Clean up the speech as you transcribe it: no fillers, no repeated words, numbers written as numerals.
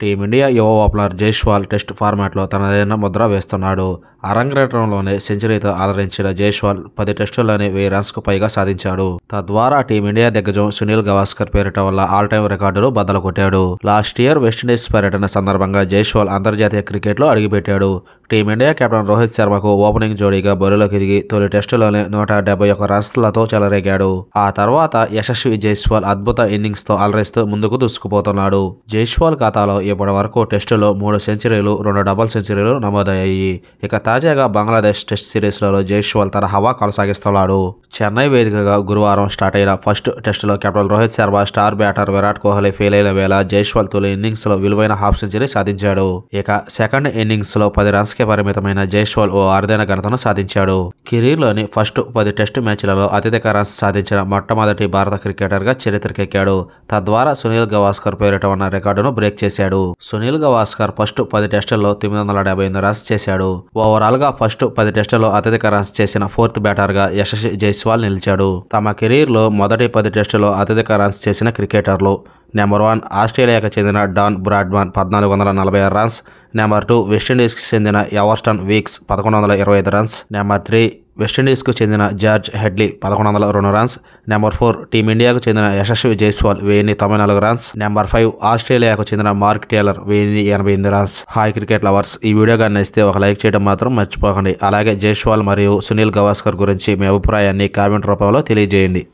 Team India యువ opener Jaiswal test ఫార్మాట్లో తనదైన ముద్ర వేస్తున్నాడు. అరంగేట్రంలోనే సెంచరీతో అలరించిన జైస్వాల్ 10 టెస్టుల్లోనే 1000 రన్స్కు పైగా సాధించాడు. తద్వారా టీమిండియా దిగ్గజం సునీల్ గవాస్కర్ పేరిట వల్ల ఆల్ టైమ్ రికార్డును బద్దలు కొట్టాడు. లాస్ట్ ఇయర్ వెస్టిండీస్ పర్యటన సందర్భంగా జైస్వాల్ అంతర్జాతీయ క్రికెట్లో అడుగుపెట్టాడు. టీమిండియా కెప్టెన్ రోహిత్ శర్మకు ఓపెనింగ్ జోడీగా బరిలోకి దిగి తొలి టెస్టులోనే 171 రన్స్లతో చెలరేగాడు. ఆ తర్వాత యశస్వి జైస్వాల్ అద్భుత ఇన్నింగ్స్తో అలరిస్తూ ముందుకు దూసుకుపోతున్నాడు. జైస్వాల్ ఖాతాలో ఇప్పటి వరకు టెస్టులో 3 సెంచరీలు, 2 డబుల్ సెంచరీలు నమోదయ్యాయి. ఇక తాజాగా బంగ్లాదేశ్ టెస్ట్ సిరీస్లలో జైస్వాల్ తన హవా కొనసాగిస్తున్నాడు. చెన్నై వేదికగా గురువారం స్టార్ట్ అయిన ఫస్ట్ టెస్టులో captain Rohit Sharma, star batter Virat Kohli fail అయిన వేళ జైస్వాల్ తొలి ఇన్నింగ్స్లో విలువైన హాఫ్ సెంచరీ సాధించాడు. ఇక సెకండ్ ఇన్నింగ్స్లో 10 రన్స్కే పరిమితమైన జైస్వాల్ ఓ అరుదైన ఘనతను సాధించాడు. కెరీర్లోని ఫస్ట్ 10 టెస్టు మ్యాచ్లలో అత్యధిక రన్స్ సాధించిన మొట్టమొదటి భారత క్రికెటర్గా చరిత్రకెక్కాడు. తద్వారా సునీల్ గవాస్కర్ పేరిట ఉన్న రికార్డును బ్రేక్ చేశాడు. సునీల్ గవాస్కర్ ఫస్ట్ 10 టెస్టుల్లో 978 రన్స్ చేశాడు. ఓవరాల్గా ఫస్ట్ 10 టెస్టుల్లో అత్యధిక రన్స్ చేసిన ఫోర్త్ బ్యాటర్గా యశస్వి జైస్వాల్ నిలిచాడు. తమ కెరీర్లో మొదటి 10 టెస్టుల్లో అత్యధిక రన్స్ చేసిన క్రికెటర్లు: నెంబర్ 1 ఆస్ట్రేలియాకు చెందిన డాన్ బ్రాడ్మన్ 1446 రన్స్. నెంబర్ 2 వెస్టిండీస్కి చెందిన ఎవర్టన్ వీక్స్ 1125 రన్స్. నెంబర్ 3 వెస్టిండీస్కు చెందిన జార్జ్ హెడ్లీ 1102 రన్స్. నెంబర్ 4 టీమిండియాకు చెందిన యశస్వి జైస్వాల్ 1094 రన్స్. నెంబర్ 5 ఆస్ట్రేలియాకు చెందిన mark Taylor 1088 runs. Hi cricket lovers, ఈ వీడియో కానీ నచ్చితే ఒక లైక్ చేయడం మాత్రం మర్చిపోకండి. అలాగే జైస్వాల్ మరియు సునీల్ గవాస్కర్ గురించి మీ అభిప్రాయాన్ని కామెంట్ రూపంలో తెలియజేయండి.